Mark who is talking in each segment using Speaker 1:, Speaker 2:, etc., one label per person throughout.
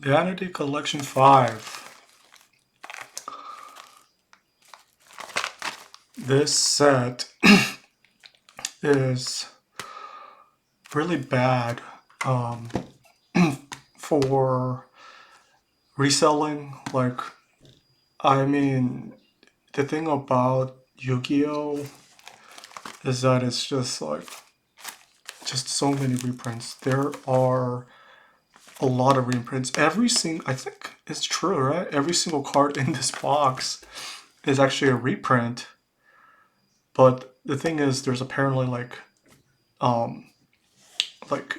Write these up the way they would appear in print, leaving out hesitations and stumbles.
Speaker 1: Vanity Collection 5. This set is really bad um, for reselling. I mean, the thing about Yu-Gi-Oh is that it's just so many reprints. There are a lot of reprints. I think it's true, right? Every single card in this box is actually a reprint. But the thing is, there's apparently um, like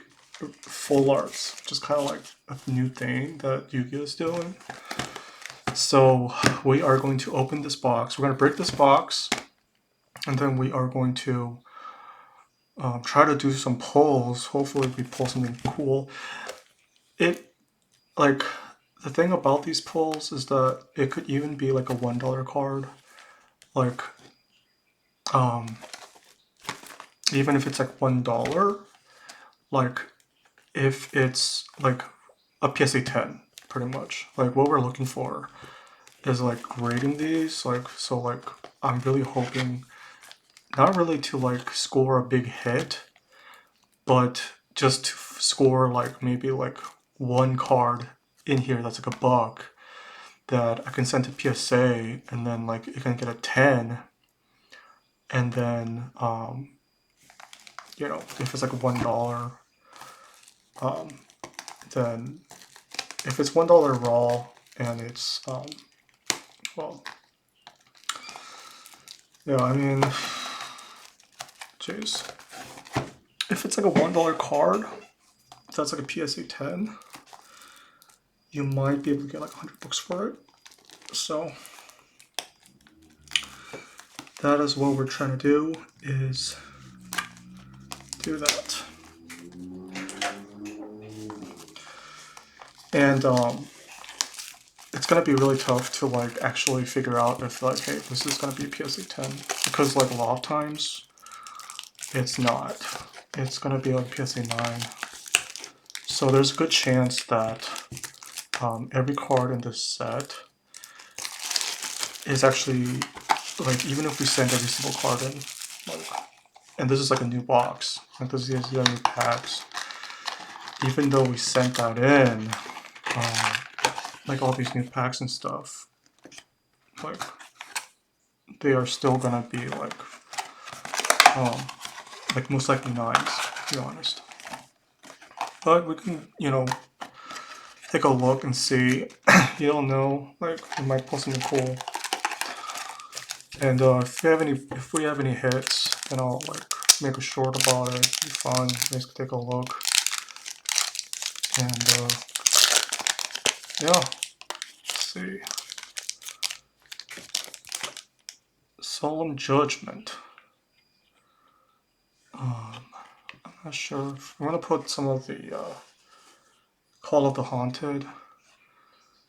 Speaker 1: full arts, just kind of like a new thing that Yu-Gi-Oh is doing. So we are going to open this box. We're going to break this box, and then we are going to try to do some pulls. Hopefully, we pull something cool. It like the thing about these pulls is that it could even be like a $1 card. Like um, even if it's like $1, like if it's like a PSA 10, pretty much. Like what we're looking for is like grading these. I'm really hoping not really to like score a big hit, but just to score like maybe like one card in here that's like a buck that I can send to PSA, and then like it can get a 10, and then if it's like $1, um, then if it's $1 raw and it's well, yeah, I mean, jeez, if it's like a $1 card, that's like a PSA 10, you might be able to get like 100 bucks for it. So that is what we're trying to do, is do that. And it's gonna be really tough to like actually figure out if like, hey, this is gonna be a PSA 10, because like a lot of times it's not. It's gonna be like PSA 9. So there's a good chance that every card in this set is actually, like, even if we send every single card in, like, and this is like a new box, like this is the new packs, even though we sent that in, like all these new packs and stuff, like they are still gonna be like most likely nines, to be honest. But we can, take a look and see. You don't know, like we might pull something cool. And if we have any hits, then I'll like make a short about it. It'll be fun. You guys can take a look. And yeah, let's see. Solemn Judgment. I'm not sure. I'm gonna put some of the Call of the Haunted,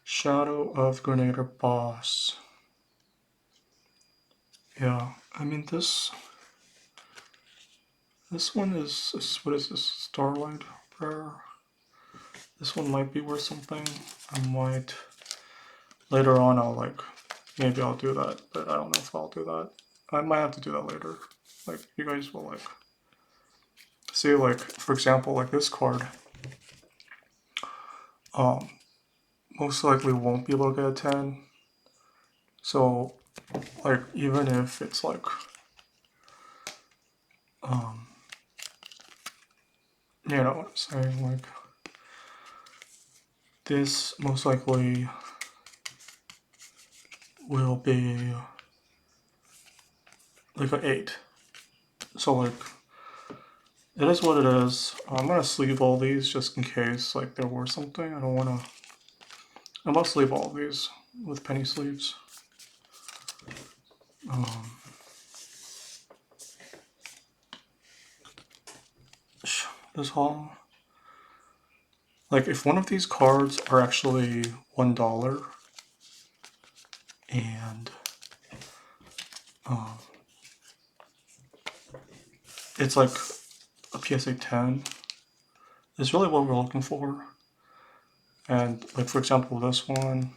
Speaker 1: Shadow of Grenadier Boss. Yeah, I mean this one is what is this? Starlight Prayer. This one might be worth something. I might later on. Maybe I'll do that, but I don't know if I'll do that. I might have to do that later. Like you guys will like see, like for example, like this card. Most likely won't be able to get a 10. So like even if it's like you know what I'm saying, like this most likely will be like an 8. So like it is what it is. I'm gonna sleeve all these just in case like there were something. I don't wanna. I must sleeve all of these with penny sleeves. This haul. Like if one of these cards are actually $1 and it's like a PSA 10, is really what we're looking for. And like for example, this one.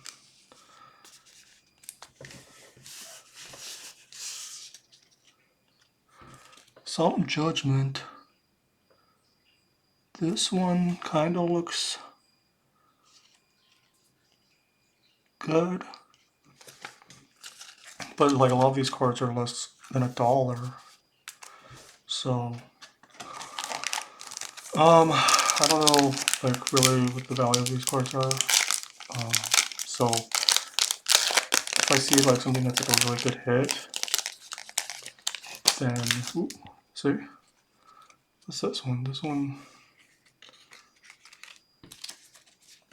Speaker 1: Solemn Judgment. This one kind of looks good, but like a lot of these cards are less than $1. So, I don't know, like really what the value of these cards are. So if I see like something that's like a really good hit, then ooh, see, what's this one?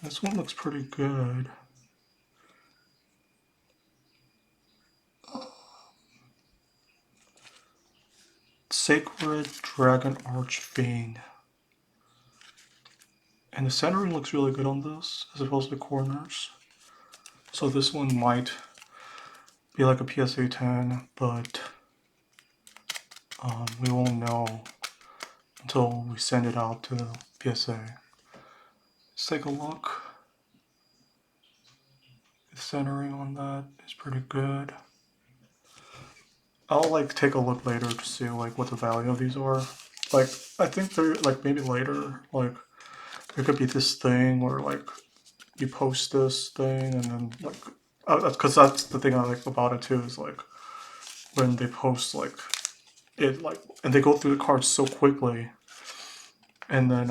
Speaker 1: This one looks pretty good. Sacred Dragon Archfiend. And the centering looks really good on this, as opposed to the corners. So this one might be like a PSA 10, but we won't know until we send it out to the PSA. Let's take a look. The centering on that is pretty good. I'll like take a look later to see like what the value of these are. Like I think they're like maybe later, like there could be this thing where like you post this thing and then like because that's the thing I like about it too is like when they post like it like and they go through the cards so quickly and then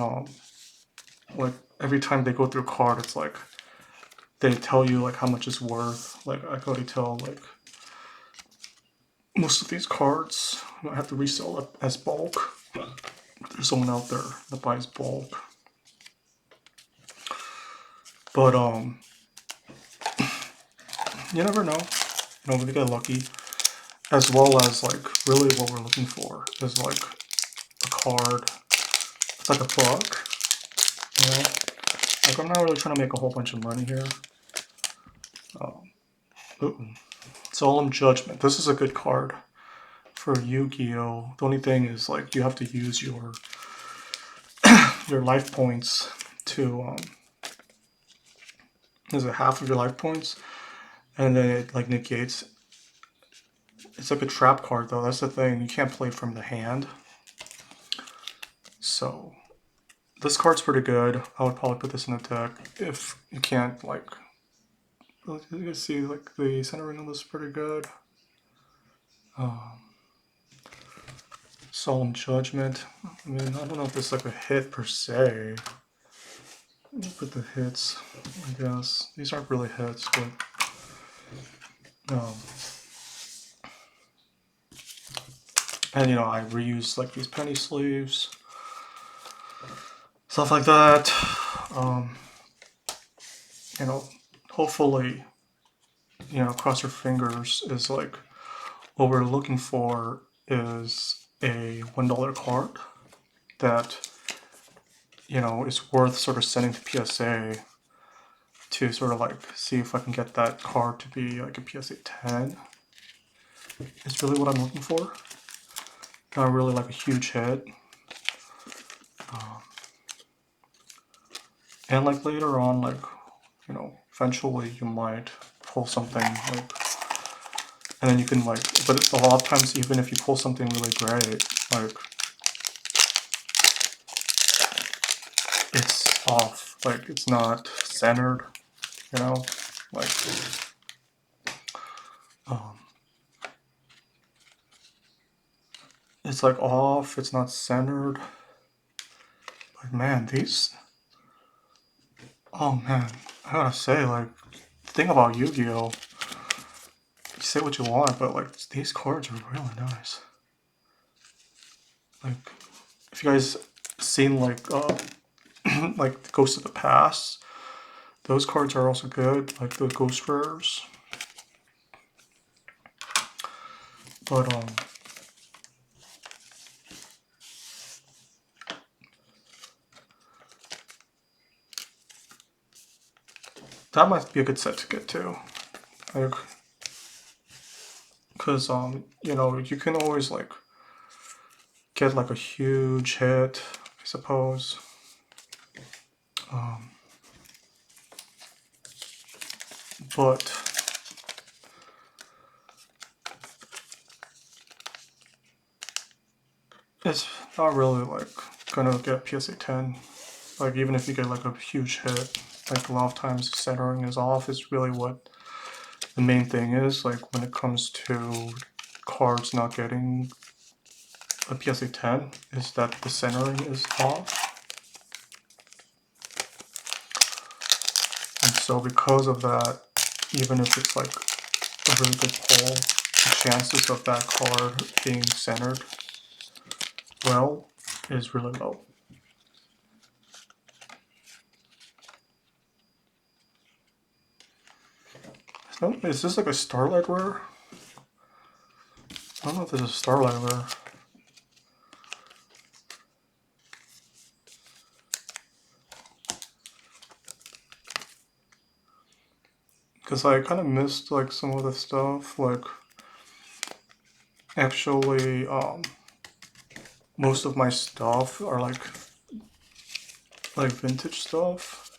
Speaker 1: like every time they go through a card it's like they tell you like how much it's worth. Like I can already tell like most of these cards I have to resell it as bulk. There's someone out there that buys bulk. But you never know. You know, we get lucky. As well as like really what we're looking for is like a card. It's like a buck. You know? Like I'm not really trying to make a whole bunch of money here. Solemn Judgment. This is a good card for Yu-Gi-Oh! The only thing is like you have to use your life points to is it half of your life points? And then it like negates. It's like a trap card though, that's the thing. You can't play from the hand. So this card's pretty good. I would probably put this in the deck if you can't like you can see like the centering on this is pretty good. Solemn Judgment. I mean, I don't know if it's like a hit per se. Put the hits, I guess. These aren't really hits, but and you know, I reuse like these penny sleeves, stuff like that. You know, hopefully, you know, cross your fingers is like what we're looking for is a $1 card that, you know, is worth sort of sending to PSA to sort of like see if I can get that card to be like a PSA 10. Is really what I'm looking for. Not really like a huge hit. And like later on, like, you know, eventually you might pull something like, and then you can like, but a lot of times even if you pull something really great, like, it's off, like it's not centered, you know, like, it's like off, it's not centered. Like man, these, oh man, I gotta say, like, the thing about Yu-Gi-Oh! You say what you want, but like these cards are really nice. Like, if you guys seen like like Ghost of the Past, those cards are also good, like the Ghost Rares. But that might be a good set to get to. Like, because you know, you can always like get like a huge hit, I suppose. foot. It's not really like gonna get PSA 10. Like even if you get like a huge hit, like a lot of times centering is off is really what the main thing is. Like when it comes to cards not getting a PSA 10, is that the centering is off. And so because of that, even if it's like a really good pull, the chances of that card being centered well is really low. Is this like a Starlight Rare? I don't know if this is Starlight Rare. Because I kind of missed like some of the stuff, like actually most of my stuff are like vintage stuff.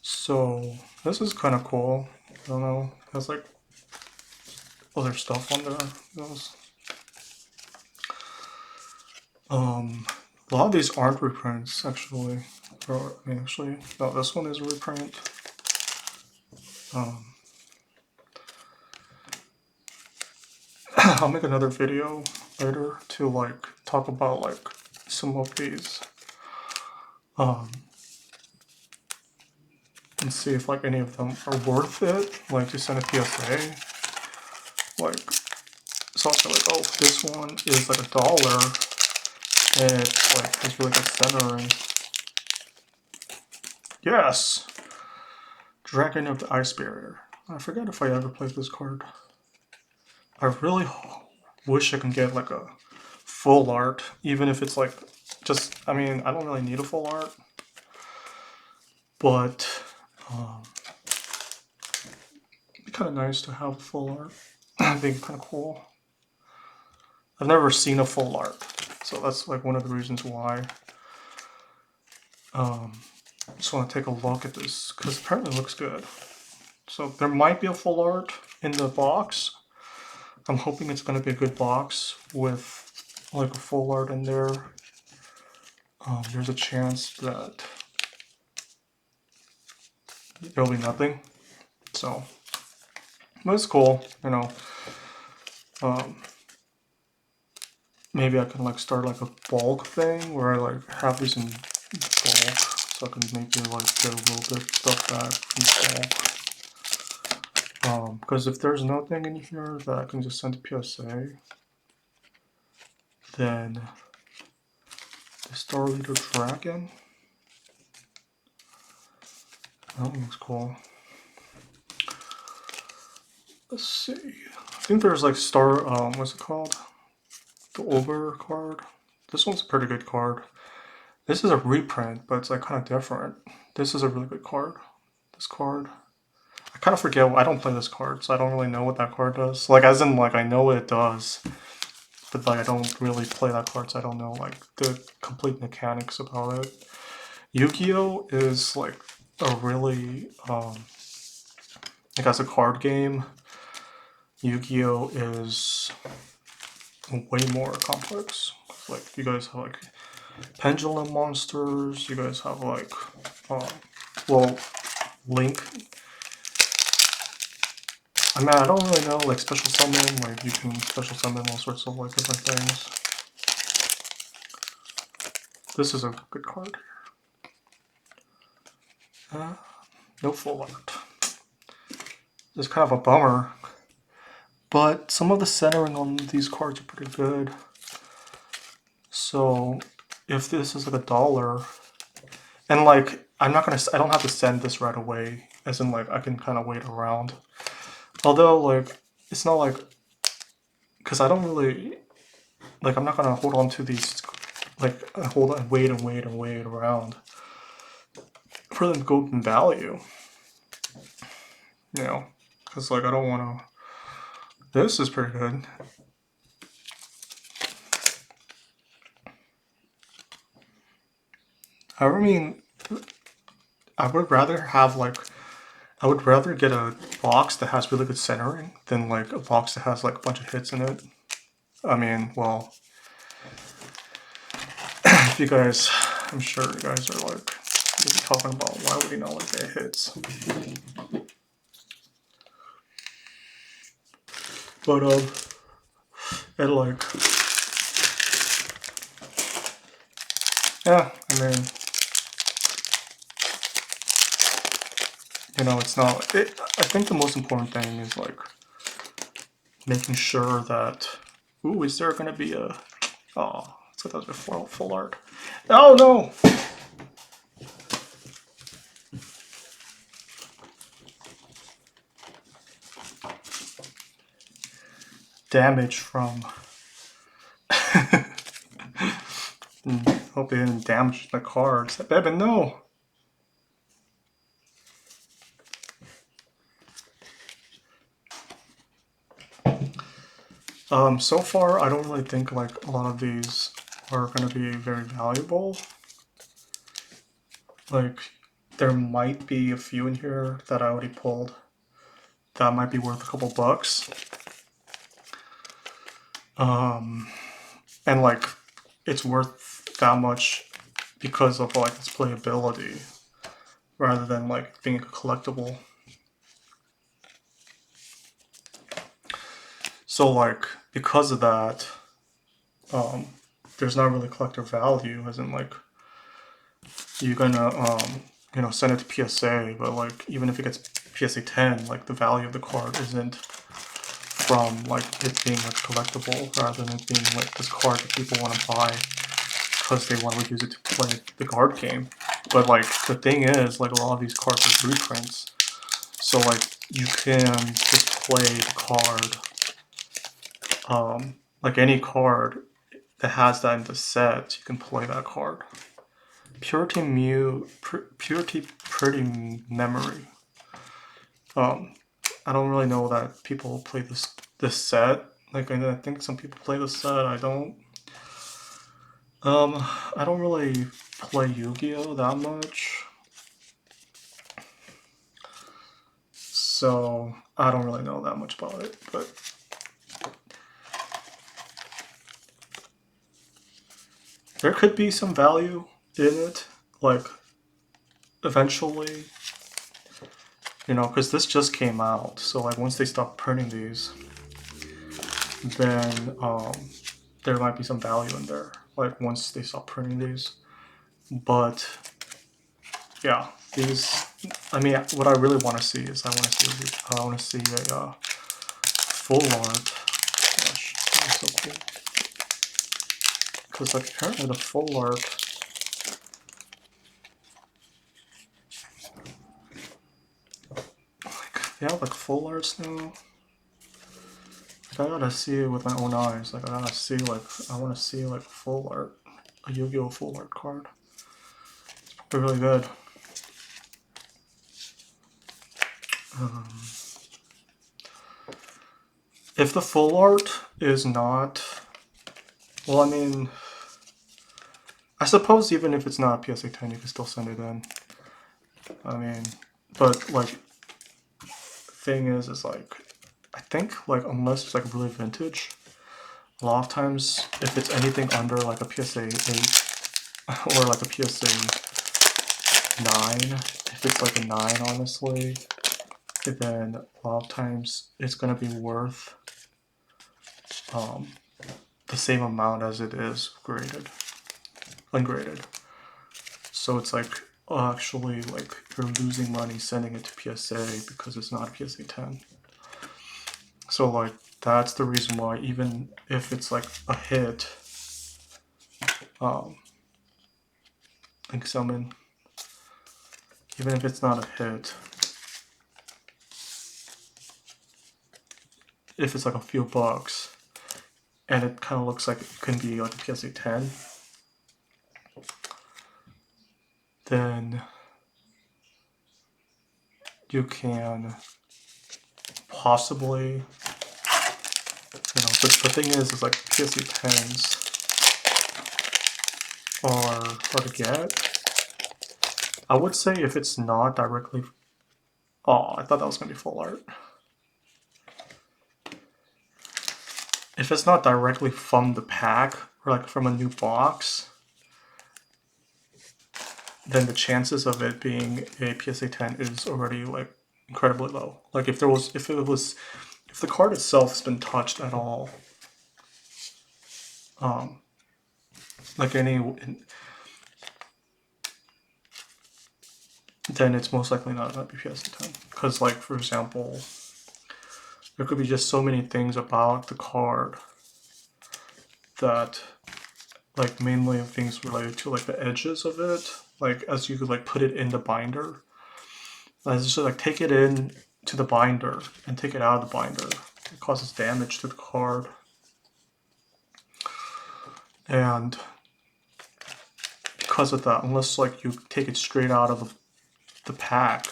Speaker 1: So this is kind of cool. I don't know, it has like other stuff on there. A lot of these aren't reprints actually. Or, I mean, actually, no, this one is a reprint. I'll make another video later to like talk about like some of these and see if like any of them are worth it, like to send a PSA. Like it's also like, oh, this one is like $1 and it's like it's really good centering. Yes! Dragon of the Ice Barrier. I forget if I ever played this card. I really wish I can get like a full art, even if it's like just, I mean, I don't really need a full art, but it'd be kind of nice to have a full art. It'd be kind of cool. I've never seen a full art, so that's like one of the reasons why. I just want to take a look at this, because apparently it looks good. So there might be a full art in the box. I'm hoping it's going to be a good box with like a full art in there. There's a chance that there'll be nothing. So, but it's cool, you know. Maybe I can like start like a bulk thing where I like have these in bulk, so I can maybe like get a little bit of stuff back from bulk. Because if there's nothing in here that I can just send to PSA, then the Star Leader Dragon. That one looks cool. Let's see. I think there's like what's it called? The Ogre card. This one's a pretty good card. This is a reprint, but it's like kind of different. This is a really good card. This card. I kind of forget, I don't play this card, so I don't really know what that card does. Like, as in, like, I know what it does, but like, I don't really play that card, so I don't know, like, the complete mechanics about it. Yu-Gi-Oh! Is, like, a really, like, as a card game, Yu-Gi-Oh! Is way more complex. Like, you guys have, like, pendulum monsters, you guys have, like, well, Link. I mean, I don't really know, like, special summon, like, you can special summon all sorts of, like, different things. This is a good card here. No full art. It's kind of a bummer, but some of the centering on these cards are pretty good. So, if this is like $1, and like, I don't have to send this right away, as in like, I can kind of wait around. Although, like, it's not like, because I don't really, like, I'm not going to hold on to these, like, hold on, wait and wait and wait around for them to go in value. You know, because, like, I don't want to, this is pretty good. I mean, I would rather have, like, I would rather get a box that has really good centering than like a box that has like a bunch of hits in it. I mean, well, if you guys, I'm sure you guys are like talking about why would he not like get hits. But it like, yeah, I mean, you know, it's not. I think the most important thing is like making sure that. Ooh, is there gonna be a? Oh, I thought that was full art. Oh no! Damage from. Hope they didn't damage the cards. Bebin, no! So far, I don't really think like a lot of these are going to be very valuable. Like, there might be a few in here that I already pulled that might be worth a couple bucks. And like, it's worth that much because of like its playability, rather than like being a collectible. So like, because of that, there's not really collector value, as in like, you're gonna you know, send it to PSA, but like even if it gets PSA 10, like the value of the card isn't from like it being like collectible, rather than it being like this card that people want to buy because they want to use it to play the card game. But like the thing is, like a lot of these cards are reprints, so like you can just play the card, like any card that has that in the set, you can play that card. Purity Pretty Memory. I don't really know that people play this set. Like I think some people play this set. I don't. I don't really play Yu-Gi-Oh that much, so I don't really know that much about it. But there could be some value in it, like eventually. You know, because this just came out, so like once they stop printing these, then there might be some value in there. Like once they stop printing these, but yeah, these. I mean, what I really want to see is I want to see a full art. Gosh, that's so cool. Because like apparently the full art. Like they have like full arts now. I gotta see it with my own eyes. Like I gotta see like I want to see like full art, a Yu-Gi-Oh full art card. It's probably really good. If the full art is not, well, I mean, I suppose even if it's not PSA 10, you can still send it in. I mean, but like, thing is like, I think like unless it's like really vintage, a lot of times if it's anything under like a PSA 8 or like a PSA 9, if it's like a 9 honestly, then a lot of times it's gonna be worth the same amount as it is ungraded. So it's like actually like you're losing money sending it to PSA because it's not a PSA 10. So like that's the reason why even if it's like a hit, Link Summon, even if it's not a hit, if it's like a few bucks, and it kind of looks like it can be like a PSA 10, then you can possibly, you know, but the thing is like PSA 10s are hard to get. I would say if it's not directly Oh, I thought that was gonna be full art. If it's not directly from the pack or like from a new box, then the chances of it being a PSA 10 is already like incredibly low. Like if the card itself has been touched at all, like any, then it's most likely not going to be PSA 10. Because like for example, there could be just so many things about the card that, like mainly things related to like the edges of it, like as you could like put it in the binder. As just like take it in to the binder and take it out of the binder. It causes damage to the card. And because of that, unless like you take it straight out of the pack,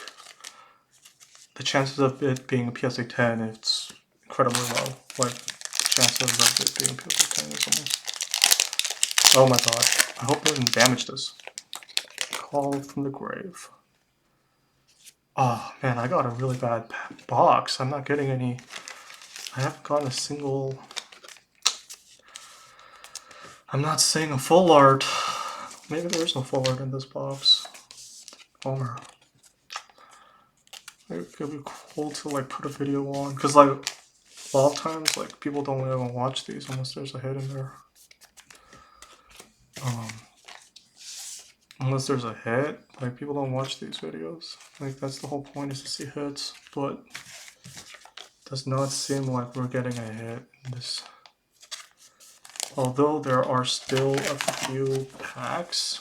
Speaker 1: the chances of it being a PSA 10, it's incredibly low. Like the chances of it being a PSA 10 is almost... Oh my god. I hope I didn't damage this. Call from the grave. Oh man, I got a really bad box. I'm not getting any... I haven't gotten a single... I'm not seeing a full art. Maybe there's no full art in this box. Bummer. Maybe it could be cool to like put a video on, because like a lot of times like people don't even watch these unless there's a hit in there. Unless there's a hit, like people don't watch these videos. Like that's the whole point, is to see hits, but it does not seem like we're getting a hit in this. Although there are still a few packs.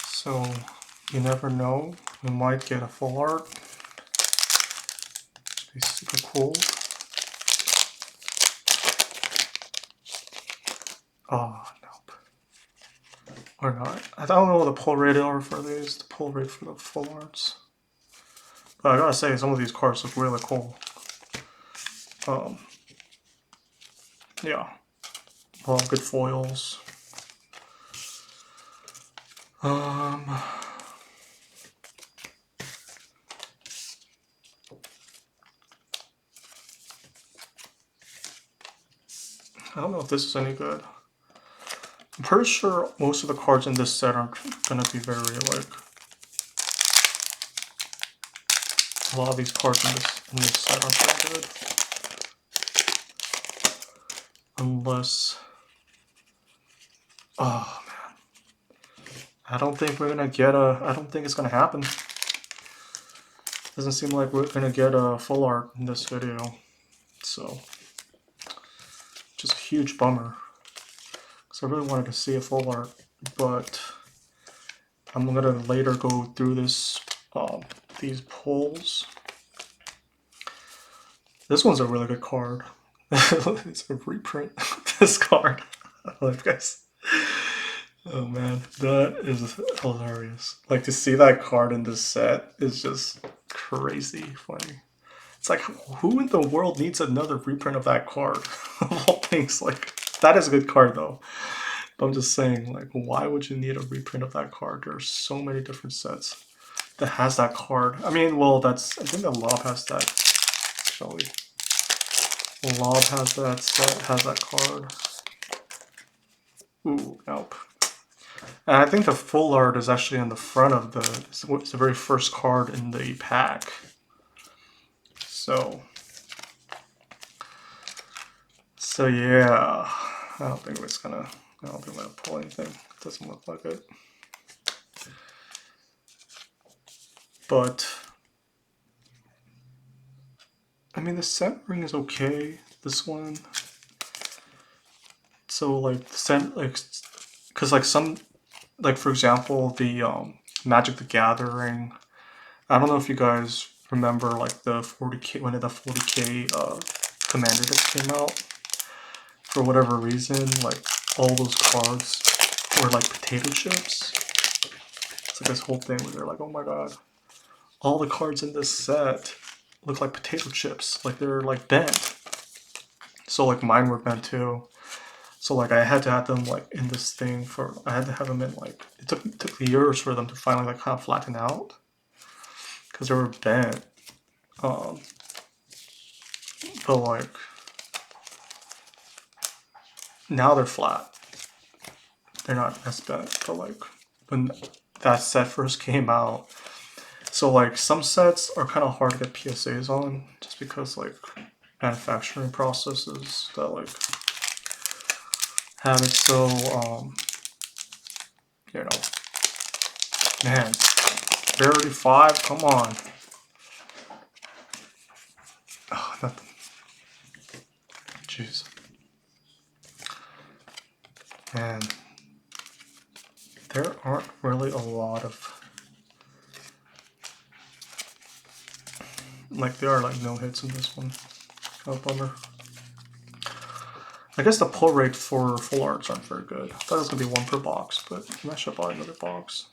Speaker 1: So you never know, we might get a full art. It'd be super cool. Oh, nope. Or not. I don't know what the pull rate are for these, the pull rate for the full arts. But I gotta say, some of these cards look really cool. Yeah. A lot of good foils. I don't know if this is any good. I'm pretty sure most of the cards in this set are gonna be very like... A lot of these cards in this set are pretty good. Unless... Oh man. I don't think we're gonna get a... I don't think it's gonna happen. Doesn't seem like we're gonna get a full art in this video. So... just a huge bummer. Because I really wanted to see a full art. But... I'm gonna later go through this... these pulls. This one's a really good card. It's a reprint of this card. I love guys. Oh man, that is hilarious. Like to see that card in this set is just crazy funny. It's like, who in the world needs another reprint of that card? Of all things, like, that is a good card though. But I'm just saying, like, why would you need a reprint of that card? There's so many different sets that has that card. I mean, well, that's, I think the Lob has that, actually. Lob has that set, has that card. Ooh, nope. And I think the full art is actually in the front of it's the very first card in the pack. So yeah, I don't think I'm gonna pull anything. It doesn't look like it. But I mean, the centering is okay. This one. So like the like, cause like some, like for example, the Magic the Gathering. I don't know if you guys remember like the 40K, when the 40K Commander just came out. For whatever reason, like all those cards were like potato chips. It's like this whole thing where they're like, oh my god, all the cards in this set look like potato chips. Like they're like bent. So like mine were bent too. So like I had to have them like in this thing for, I had to have them in like, it took years for them to finally like kind of flatten out because they were bent. But like now they're flat. They're not as bent. But like when that set first came out, so like some sets are kind of hard to get PSAs on just because like manufacturing processes that like have it so you know, man, Rarity 5, come on. Oh, nothing. Jeez. Man, there aren't really a lot of, like there are like no hits in this one. Kind of bummer. I guess the pull rate for full arts aren't very good. I thought it was going to be 1 per box, but I should buy another box.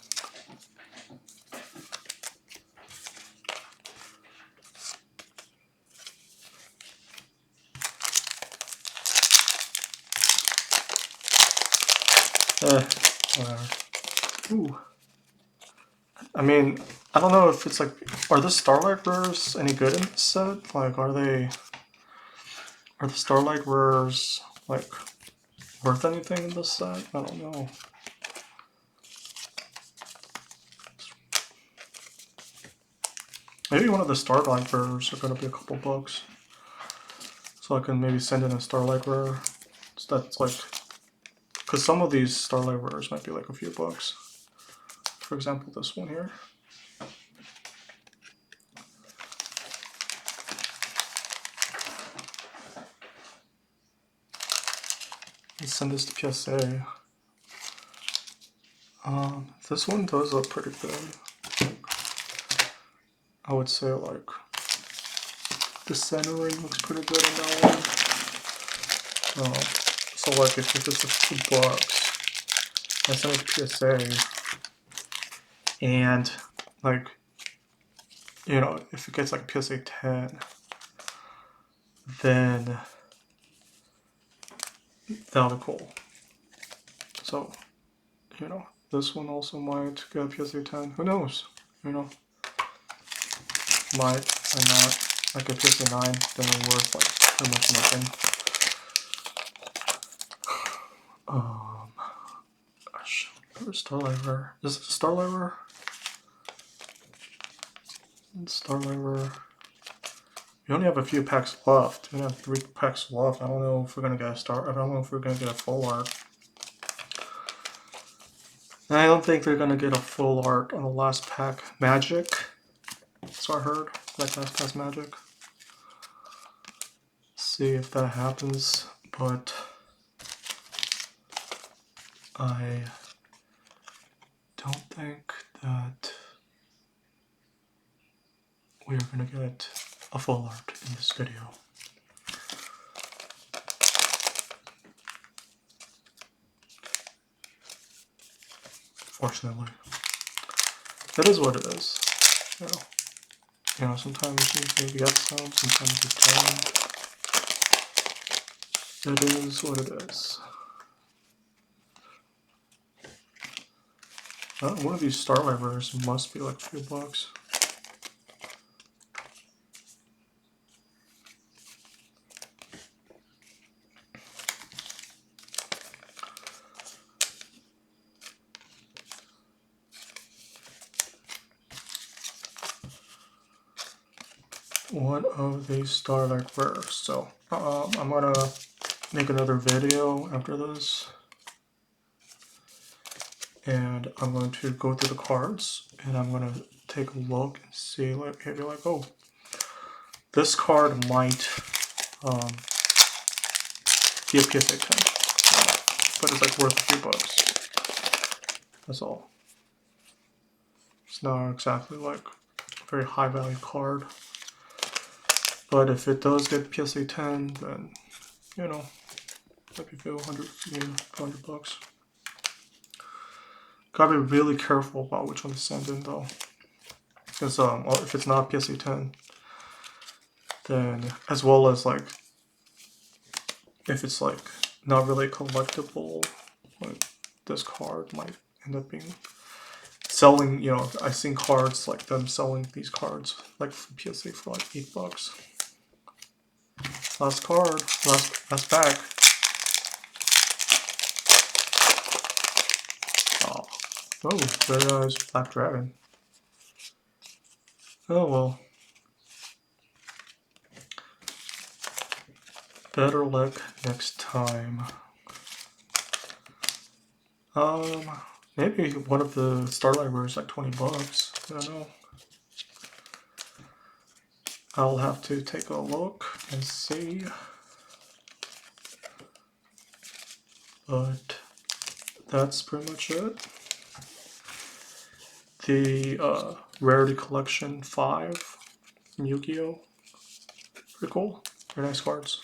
Speaker 1: Whatever. Ooh. I mean, I don't know if it's like, are the Starlight Rares any good in this set? Like, are the Starlight Rares, like, worth anything in this set? I don't know. Maybe one of the Starlight Rares are gonna be a couple bucks. So I can maybe send in a Starlight Rare. So that's like, because some of these Starlight Rares might be like a few bucks. For example, this one here. Let's send this to PSA. This one does look pretty good. I would say like the centering looks pretty good on that one. So like if this was $2, I send it to PSA, and like, you know, if it gets like PSA 10, then that'll be cool. So, you know, this one also might get PSA 10. Who knows? You know, might or not. Like a PSA 9, then it's worth like pretty much nothing. Gosh, where's Starlight Rare? Is it Starlight Rare? Starlight Rare. We only have a few packs left. We have 3 packs left. I don't know if we're gonna get a star. I don't know if we're gonna get a full art. And I don't think they're gonna get a full art on the last pack. Magic. So I heard. Like last pack's Magic. See if that happens, but I don't think that we are gonna get a full art in this video. Fortunately. That is what it is. You know, sometimes you maybe get some, sometimes you don't. It is what it is. One of these Starlight Rares must be like a few bucks. One of these Starlight Rares. So I'm gonna make another video after this, and I'm going to go through the cards, and I'm gonna take a look and see, like, maybe like, oh, this card might be a PSA 10, but it's like worth a few bucks. That's all. It's not exactly like a very high value card. But if it does get PSA 10, then, you know, maybe feel 100 bucks. Gotta be really careful about which one to send in though. Because if it's not PSA 10, then, as well as like, if it's like not really collectible. But this card might end up being selling. You know, I've seen cards like them selling these cards like from PSA for like $8. Last card, last pack. Oh, very nice Black Dragon. Oh well. Better luck next time. Maybe one of the Starlight Rares like $20. I don't know. I'll have to take a look and see. But that's pretty much it. The Rarity Collection 5 from Yugioh. Pretty cool. Very nice cards.